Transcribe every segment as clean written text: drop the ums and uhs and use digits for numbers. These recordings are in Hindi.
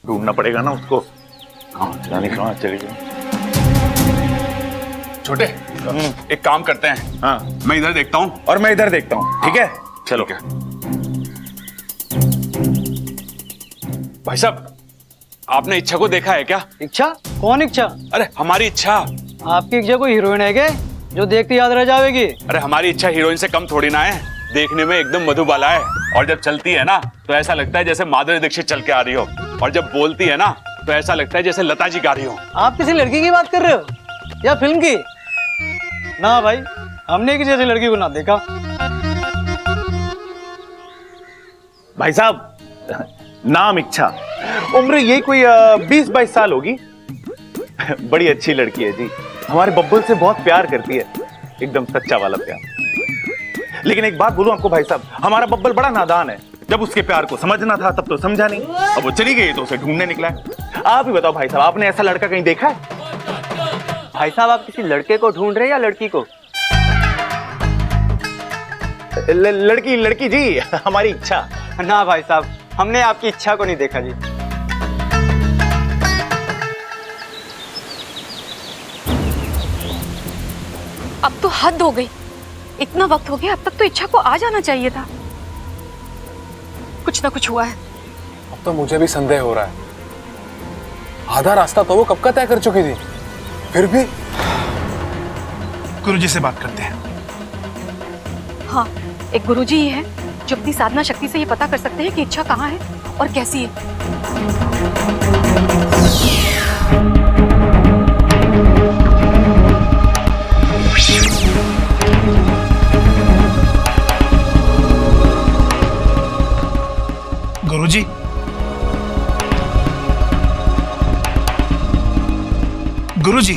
ढूंढना पड़ेगा ना उसको। हाँ, जाने कहाँ चली गई। छोटे, एक काम करते हैं। हाँ, मैं इधर देखता हूँ और मैं इधर देखता हूँ, ठीक है? चलो। ठीक है। भाई साहब, आपने इच्छा को देखा है क्या? इच्छा? कौन इच्छा? अरे हमारी इच्छा। आपकी इच्छा कोई हीरोइन है क्या जो देखती याद रह जाएगी? अरे हमारी इच्छा हीरोइन से कम थोड़ी ना है, देखने में एकदम मधुबाला है। और जब चलती है ना तो ऐसा लगता है जैसे माधुरी दीक्षित चल के आ रही हो, और जब बोलती है ना तो ऐसा लगता है जैसे लता जी गा रही हो। आप किसी लड़की की बात कर रहे हो या फिल्म की? ना भाई, हमने किसी ऐसी लड़की को ना देखा। भाई साहब, नाम इच्छा, उम्र यही कोई 20-22 साल होगी। बड़ी अच्छी लड़की है जी, हमारे बब्बल से बहुत प्यार करती है, एकदम सच्चा वाला प्यार। लेकिन एक बात बोलूं आपको भाई साहब, हमारा बब्बल बड़ा नादान है। जब उसके प्यार को समझना था तब तो समझा नहीं, अब वो चली गई तो उसे ढूंढने निकला है। आप ही बताओ भाई साहब, आपने ऐसा लड़का कहीं देखा है? भाई साहब, आप किसी लड़के को ढूंढ रहे हैं या लड़की को? लड़की जी, हमारी इच्छा। ना भाई साहब, हमने आपकी इच्छा को नहीं देखा जी। अब तो हद हो गई, इतना वक्त हो गया, अब तक तो इच्छा को आ जाना चाहिए था। कुछ ना कुछ हुआ है। अब तो मुझे भी संदेह हो रहा है। आधा रास्ता तो वो कब का तय कर चुकी थी, फिर भी। गुरुजी से बात करते हैं। हाँ, एक गुरुजी ही है जो अपनी साधना शक्ति से ये पता कर सकते हैं कि इच्छा कहाँ है और कैसी है। गुरुजी, गुरुजी,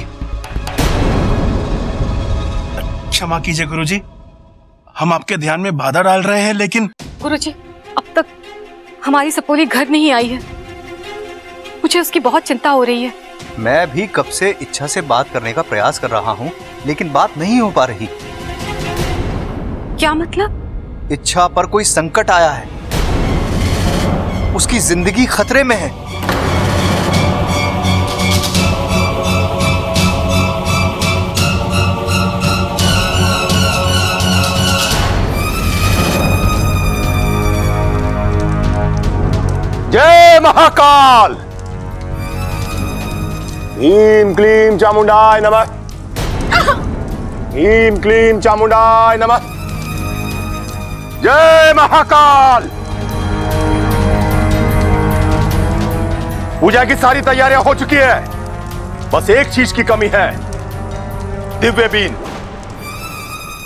क्षमा कीजिए गुरुजी, हम आपके ध्यान में बाधा डाल रहे हैं, लेकिन गुरुजी, अब तक हमारी सपोली घर नहीं आई है। मुझे उसकी बहुत चिंता हो रही है। मैं भी कब से इच्छा से बात करने का प्रयास कर रहा हूँ, लेकिन बात नहीं हो पा रही। क्या मतलब? इच्छा पर कोई संकट आया है, उसकी जिंदगी खतरे में है। जय महाकाल, ह्रीं क्लीं चामुंडाय नमः, ह्रीं क्लीं चामुंडाय नमः। जय महाकाल। पूजा की सारी तैयारियां हो चुकी है, बस एक चीज की कमी है, दिव्य बीन।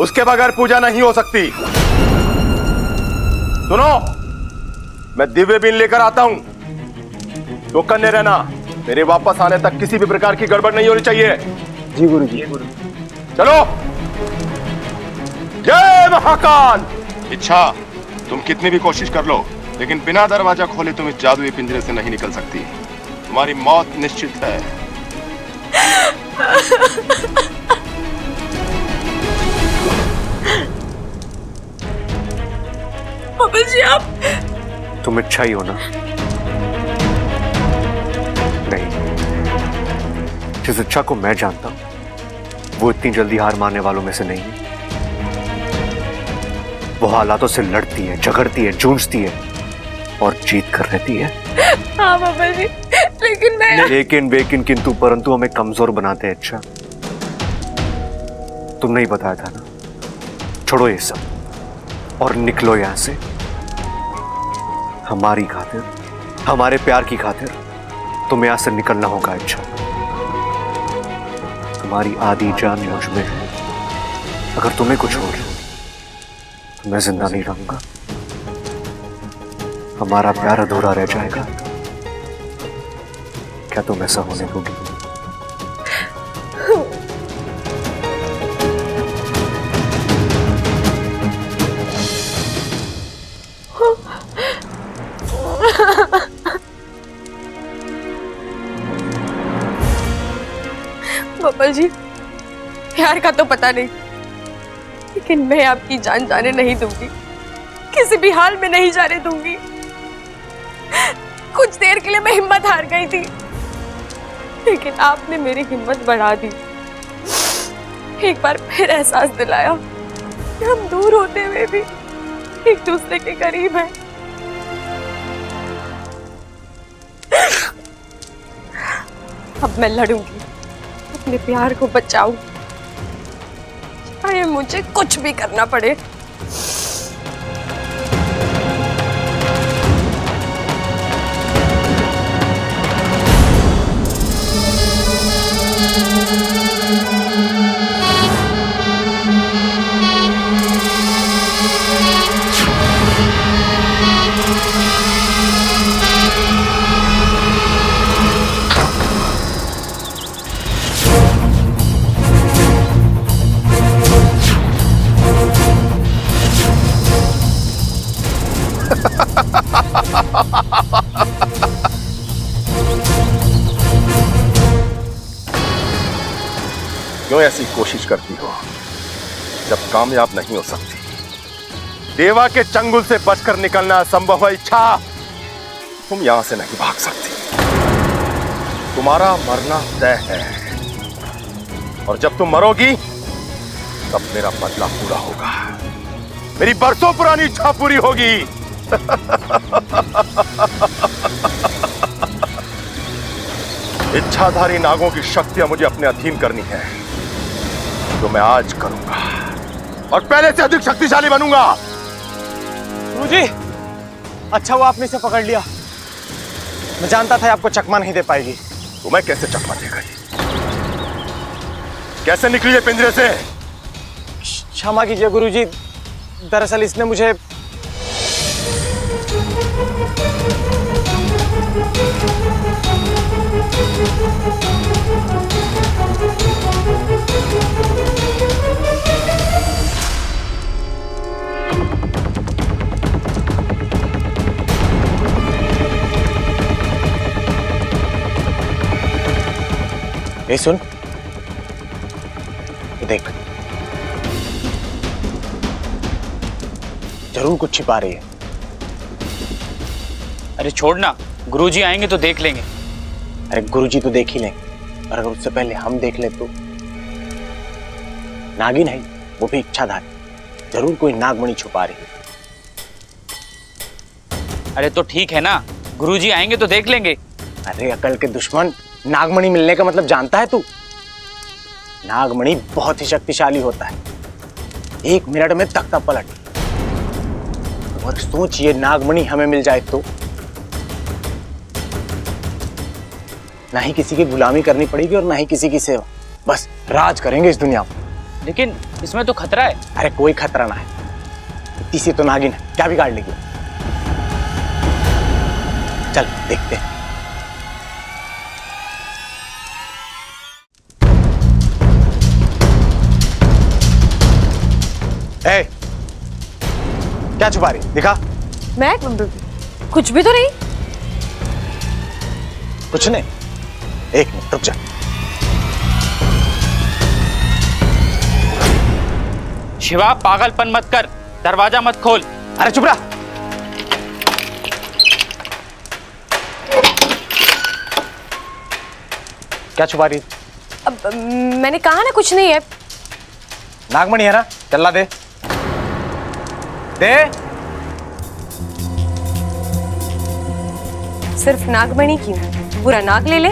उसके बगैर पूजा नहीं हो सकती। सुनो, मैं दिव्य बीन लेकर आता हूं, तो करने रहना। मेरे वापस आने तक किसी भी प्रकार की गड़बड़ नहीं होनी चाहिए। जी गुरुजी। चलो। जय महाकाल। इच्छा, तुम कितनी भी कोशिश कर लो, लेकिन बिना दरवाजा खोले तुम इस जादुई पिंजरे से नहीं निकल सकती। तुम्हारी मौत निश्चित है। बाबा जी, आप तुम इच्छा ही हो ना? नहीं, जिस इच्छा को मैं जानता हूं वो इतनी जल्दी हार मानने वालों में से नहीं है। वो हालातों से लड़ती है, झगड़ती है, जूझती है और जीत कर रहती है। हाँ बाबा जी, लेकिन मैं लेकिन बेकिन किंतु परंतु हमें कमजोर बनाते हैं। इच्छा, तुम नहीं बताया था ना? छोड़ो ये सब और निकलो यहां से। हमारी खातिर, हमारे प्यार की खातिर तुम्हें यहां से निकलना होगा। इच्छा, तुम्हारी आधी जान मुझ में है। अगर तुम्हें कुछ हो तो मैं जिंदा नहीं रहूंगा, हमारा प्यार अधूरा रह जाएगा। क्या तुम ऐसा होने दोगी? बाबा जी, प्यार का तो पता नहीं, लेकिन मैं आपकी जान जाने नहीं दूंगी, किसी भी हाल में नहीं जाने दूंगी। कुछ देर के लिए मैं हिम्मत हार गई थी, लेकिन आपने मेरी हिम्मत बढ़ा दी। एक बार फिर एहसास दिलाया कि हम दूर होते हुए भी एक दूसरे के करीब हैं। अब मैं लड़ूंगी, अपने प्यार को बचाऊं, चाहे मुझे कुछ भी करना पड़े। क्यों ऐसी कोशिश करती हो जब कामयाब नहीं हो सकती? देवा के चंगुल से बचकर निकलना असंभव है इच्छा। तुम यहां से नहीं भाग सकती। तुम्हारा मरना तय है, और जब तुम मरोगी तब मेरा बदला पूरा होगा। मेरी बरसों पुरानी इच्छा पूरी होगी। इच्छाधारी नागों की शक्तियां मुझे अपने अधीन करनी है, जो मैं आज करूंगा, और पहले से अधिक शक्तिशाली बनूंगा। गुरुजी, अच्छा हुआ आपने इसे पकड़ लिया। मैं जानता था आपको चकमा नहीं दे पाएगी। तुम्हें कैसे चकमा देगा? कैसे निकली ये पिंजरे से? क्षमा कीजिए गुरुजी, दरअसल इसने मुझे ए सुन, देख, जरूर कुछ छिपा रही है। अरे छोड़ना, गुरुजी आएंगे तो देख लेंगे। अरे गुरुजी तो देख ही लेंगे, और अगर उससे पहले हम देख ले तो? नागिन है, वो भी इच्छाधारी, जरूर कोई नागमणि छुपा रही है। अरे तो ठीक है ना, गुरुजी आएंगे तो देख लेंगे। अरे अकल के दुश्मन, नागमणि मिलने का मतलब जानता है तू? नागमणि बहुत ही शक्तिशाली होता है, 1 मिनट में तख्ता पलट। और सोच, ये नागमणि हमें मिल जाए तो ना ही किसी की गुलामी करनी पड़ेगी और ना ही किसी की सेवा, बस राज करेंगे इस दुनिया में। लेकिन इसमें तो खतरा है। अरे कोई खतरा ना है, इतनी सी तो नागिन है, क्या बिगाड़ लेगी? चल देखते हैं। ए, क्या छुपा रही? दिखा। मैं कुछ भी तो नहीं। कुछ नहीं, 1 मिनट रुक जा। शिवा, पागलपन मत कर, दरवाजा मत खोल। अरे चुप रहा। क्या छुपा रही? अब मैंने कहा ना कुछ नहीं है। नागमणि है ना, चल्ला दे दे। सिर्फ नागमणि क्यों, पूरा नाग ले ले।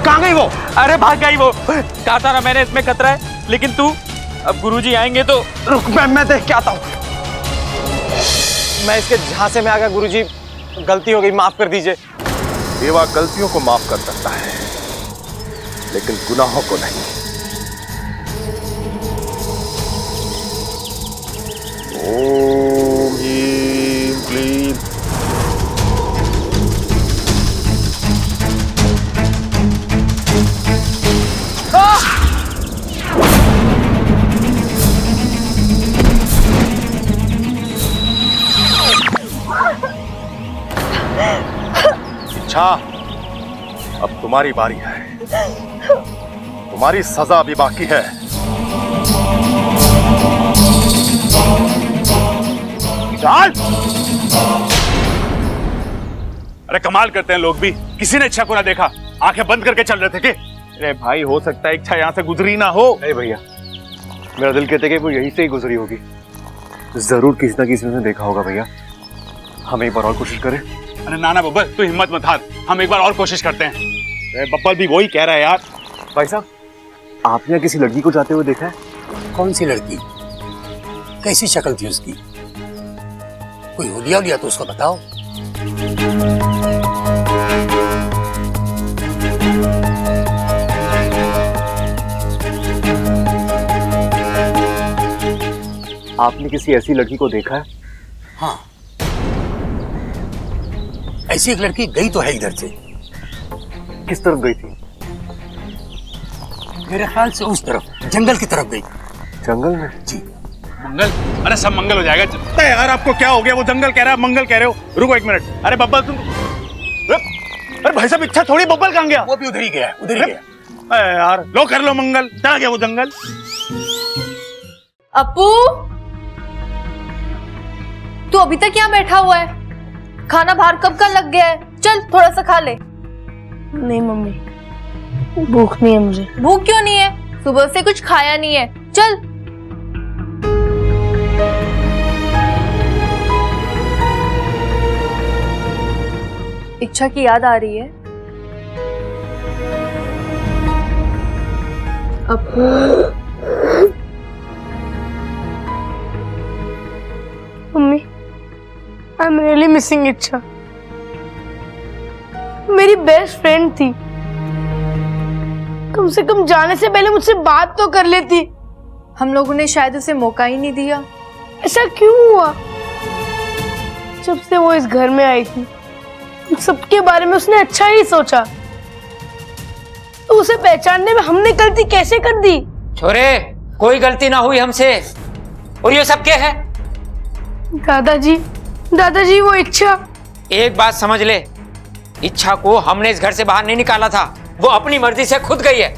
कहाँ गई वो? अरे भाग गई वो। कहा था ना मैंने, इसमें खतरा है। लेकिन तू, अब गुरुजी आएंगे तो। रुक, मैं देख के आता हूँ। मैं इसके झांसे में आ गया गुरुजी, गलती हो गई, माफ कर दीजिए। देवा गलतियों को माफ कर सकता है, लेकिन गुनाहों को नहीं। ओम ह्रीं क्लीं। तुम्हारी बारी है, तुम्हारी सजा अभी बाकी है। चल। अरे कमाल करते हैं लोग भी, किसी ने इच्छा को ना देखा, आंखें बंद करके चल रहे थे कि? अरे भाई, हो सकता है इच्छा यहाँ से गुजरी ना हो। नहीं भैया, मेरा दिल कहता है कि वो यहीं से ही गुजरी होगी। जरूर किसी ना किसी ने देखा होगा भैया। हम एक बार और कोशिश करें? अरे नाना बब्बर, तू हिम्मत मत हार, हम एक बार और कोशिश करते हैं। अरे बब्बर भी वही कह रहा है यार। भाई साहब, आपने किसी लड़की को जाते हुए देखा है? कौन सी लड़की? कैसी शक्ल थी उसकी? कोई हुलिया उलिया तो उसको बताओ। आपने किसी ऐसी लड़की को देखा है? हाँ, ऐसी एक लड़की गई तो है इधर से। किस तरफ गई थी? मेरे ख्याल से उस तरफ, जंगल की तरफ गई। जंगल में? जी। मंगल? अरे सब मंगल हो जाएगा। अरे यार, आपको क्या हो गया? वो जंगल कह रहा है, मंगल कह रहे हो। रुको एक मिनट। अरे बब्बल तुम, अरे भाई साहब, इच्छा थोड़ी बब्बल कहाँ गया? वो भी उधर ही गया, उधर ही गया। अरे यार, लो कर लो मंगल। कहाँ गया वो जंगल? अपू, तू अभी तक यहाँ बैठा हुआ है? खाना बाहर कब का लग गया है? चल थोड़ा सा खा ले। नहीं मम्मी, भूख नहीं है मुझे। भूख क्यों नहीं है? सुबह से कुछ खाया नहीं है। चल। इच्छा की याद आ रही है? Apu, mummy, I am really missing Ichha. मेरी बेस्ट फ्रेंड थी। कम से कम जाने से पहले मुझसे बात तो कर लेती। हम लोगों ने शायद उसे मौका ही नहीं दिया। ऐसा क्यों हुआ? जब से वो इस घर में आई थी, सबके बारे में उसने अच्छा ही सोचा। तो उसे पहचानने में हमने गलती कैसे कर दी? छोरे, कोई गलती ना हुई हमसे। और ये सब क्या है? दादाजी, दादाजी, वो इच्छा। एक बात समझ ले, इच्छा को हमने इस घर से बाहर नहीं निकाला था, वो अपनी मर्जी से खुद गई है।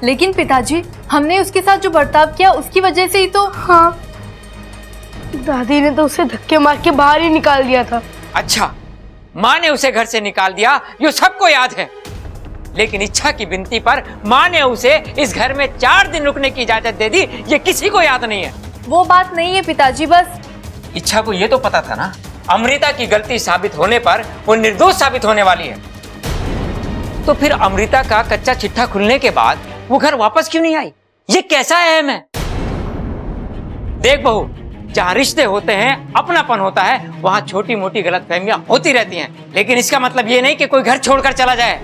लेकिन पिताजी, हमने उसके साथ जो बर्ताव किया उसकी वजह से ही तो। हाँ, दादी ने तो उसे धक्के मार के बाहर ही निकाल दिया था। अच्छा, माँ ने उसे घर से निकाल दिया, ये सबको याद है। लेकिन इच्छा की विनती पर माँ ने उसे इस घर में 4 दिन रुकने की इजाजत दे दी, ये किसी को याद नहीं है। वो बात नहीं है पिताजी, बस इच्छा को ये तो पता था ना, अमृता की गलती साबित होने पर वो निर्दोष साबित होने वाली है। तो फिर अमृता का कच्चा चिट्ठा खुलने के बाद वो घर वापस क्यों नहीं आई? ये कैसा अहम है? देख बहू, जहाँ रिश्ते होते हैं, अपनापन होता है, वहाँ छोटी मोटी गलतफहमियां होती रहती हैं। लेकिन इसका मतलब ये नहीं कि कोई घर छोड़कर चला जाए।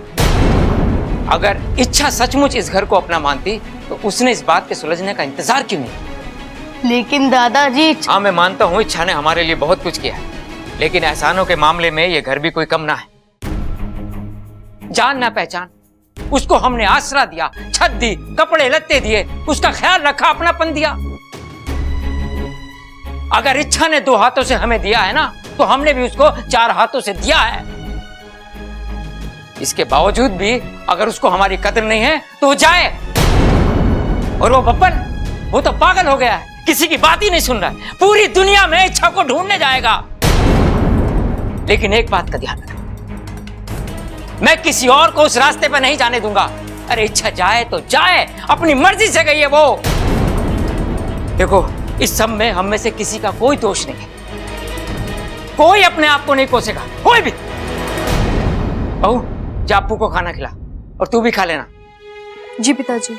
अगर इच्छा सचमुच इस घर को अपना मानती तो उसने इस बात के सुलझने का इंतजार क्यों नहीं? लेकिन दादाजी। हाँ, मैं मानता हूँ इच्छा ने हमारे लिए बहुत कुछ किया है, लेकिन एहसानों के मामले में ये घर भी कोई कम ना है। जान ना पहचान, उसको हमने आसरा दिया, छत दी, कपड़े लत्ते दिए, उसका ख्याल रखा, अपनापन दिया। अगर इच्छा ने 2 हाथों से हमें दिया है ना, तो हमने भी उसको 4 हाथों से दिया है। इसके बावजूद भी अगर उसको हमारी कदर नहीं है तो वो जाए। और वो बब्बन, वो तो पागल हो गया है, किसी की बात ही नहीं सुन रहा है, पूरी दुनिया में इच्छा को ढूंढने जाएगा। लेकिन एक बात का ध्यान रखना, मैं किसी और को उस रास्ते पर नहीं जाने दूंगा। अरे इच्छा जाए तो जाए, अपनी मर्जी से गई है वो। देखो, इस सब में हम में से किसी का कोई दोष नहीं है, कोई अपने आप को नहीं कोसेगा, कोई भी। बहू, जा अप्पू को खाना खिला, और तू भी खा लेना। जी पिताजी।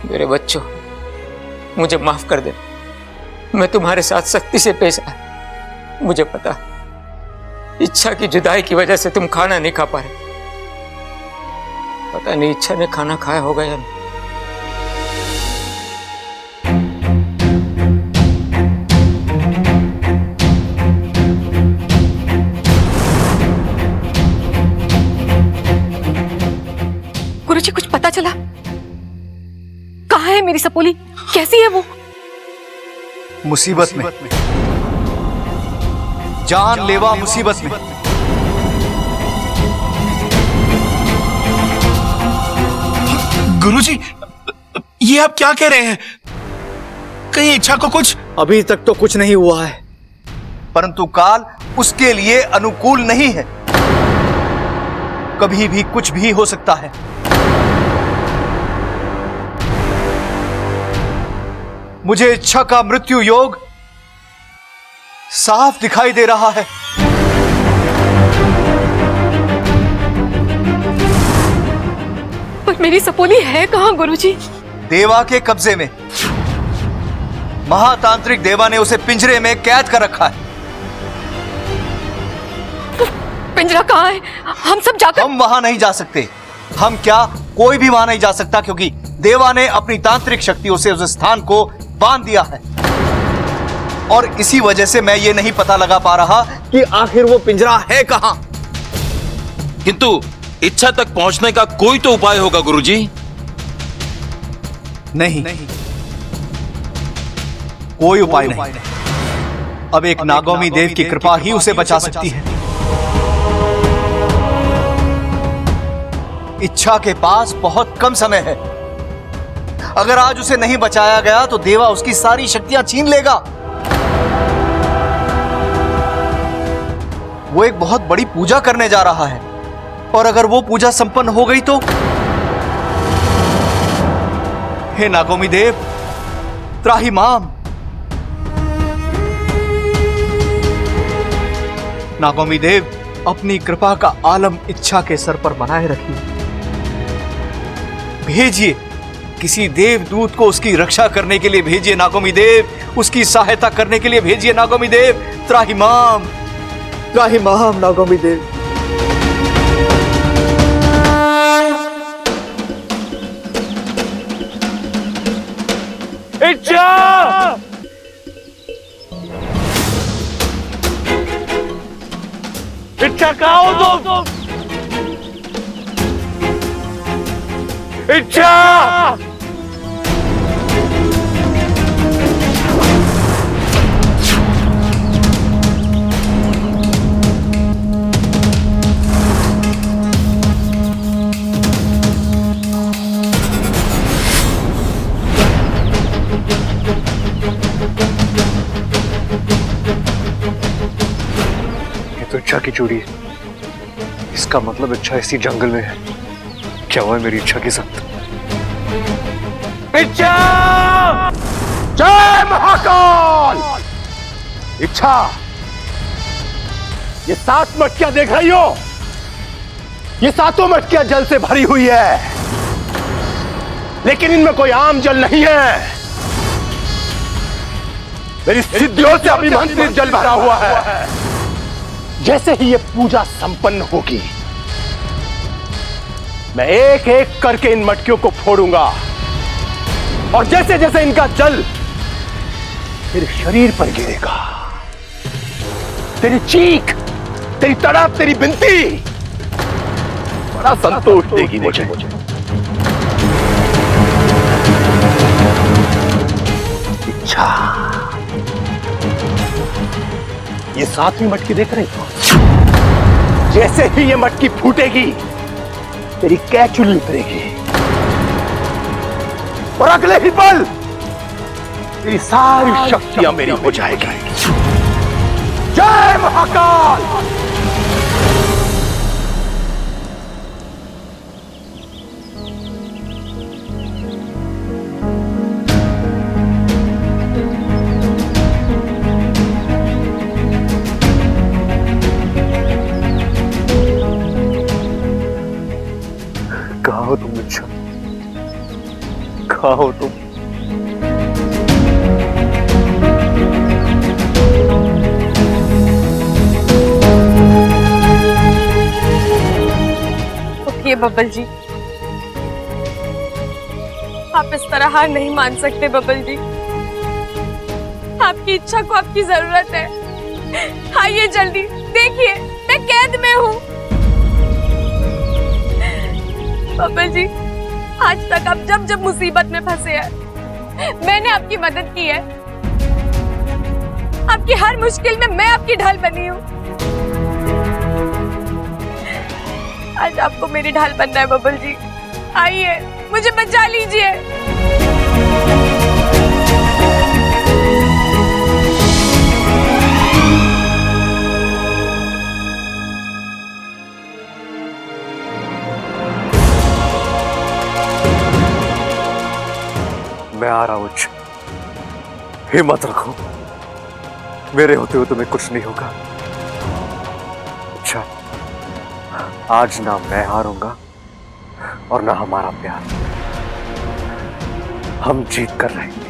मेरे बच्चों, मुझे माफ कर दे, मैं तुम्हारे साथ सख्ती से पेश आया। मुझे पता, इच्छा की जुदाई की वजह से तुम खाना नहीं खा पा रहे। पता नहीं इच्छा ने खाना खाया होगा या नहीं। गुरुजी, कुछ पता चला? कहाँ है मेरी सपोली? कैसी है वो? मुसीबत में। जानलेवा मुसीबत में। गुरुजी, ये आप क्या कह रहे हैं? कहीं इच्छा को कुछ? अभी तक तो कुछ नहीं हुआ है, परंतु काल उसके लिए अनुकूल नहीं है। कभी भी कुछ भी हो सकता है। मुझे इच्छा का मृत्यु योग साफ दिखाई दे रहा है। पर मेरी सपोली है कहाँ गुरुजी? देवा के कब्जे में। महातांत्रिक देवा ने उसे पिंजरे में कैद कर रखा है। पिंजरा कहाँ है? हम सब जाकर। हम वहां नहीं जा सकते। हम क्या, कोई भी वहां नहीं जा सकता, क्योंकि देवा ने अपनी तांत्रिक शक्तियों से उस स्थान को बांध दिया है। और इसी वजह से मैं ये नहीं पता लगा पा रहा कि आखिर वो पिंजरा है कहां। किंतु इच्छा तक पहुंचने का कोई तो उपाय होगा गुरुजी। नहीं, कोई उपाय नहीं। अब एक नागौमी देव की कृपा ही उसे बचा सकती है। इच्छा के पास बहुत कम समय है। अगर आज उसे नहीं बचाया गया तो देवा उसकी सारी शक्तियां छीन लेगा। वो एक बहुत बड़ी पूजा करने जा रहा है, और अगर वो पूजा संपन्न हो गई तो? हे नागौमी देव, त्राहिमाम। नागौमी देव, अपनी कृपा का आलम इच्छा के सर पर बनाए रखिए। भेजिए किसी देवदूत को उसकी रक्षा करने के लिए भेजिए नागौमी देव, उसकी सहायता करने के लिए भेजिए नागौमी देव। त्राहिमाम, त्राहिमाम नागौमी देव। इच्छा! इच्छा कहाँ हो तुम? इच्छा! तो इच्छा की चूड़ी है। इसका मतलब इच्छा इसी जंगल में है। क्या हुआ है मेरी इच्छा के साथ? इच्छा! जय महाकाल! इच्छा, ये 7 मटकियां देख रही हो? ये 7 मटकियां जल से भरी हुई है, लेकिन इनमें कोई आम जल नहीं है। मेरी सिद्धियों से अभिमंत्रित जल भरा हुआ है। जैसे ही ये पूजा संपन्न होगी, मैं एक एक करके इन मटकियों को फोड़ूंगा, और जैसे जैसे इनका जल तेरे शरीर पर गिरेगा, तेरी चीख, तेरी तड़प, तेरी बिनती बड़ा संतोष देगी मुझे। इच्छा, ये 7वीं मटकी देख रही हो? जैसे ही ये मटकी फूटेगी, तेरी कैचुली उतरेगी, और अगले ही पल तेरी सारी शक्तियां मेरी हो जाएगी। जय महाकाल! कहाँ हो तुम इच्छा? कहाँ हो तुम? उठिए बब्बल जी, आप इस तरह हार नहीं मान सकते बब्बल जी। आपकी इच्छा को आपकी जरूरत है। आइए जल्दी, देखिए मैं कैद में हूँ। बब्बल जी, आज तक आप जब जब मुसीबत में फंसे हैं, मैंने आपकी मदद की है। आपकी हर मुश्किल में मैं आपकी ढाल बनी हूँ। आज आपको मेरी ढाल बनना है बबल जी। आइए, मुझे बचा लीजिए। मैं आ रहा हूं। हिम्मत रखो, मेरे होते हुए तुम्हें कुछ नहीं होगा। अच्छा, आज ना मैं हारूंगा और ना हमारा प्यार। हम जीत कर रहेंगे।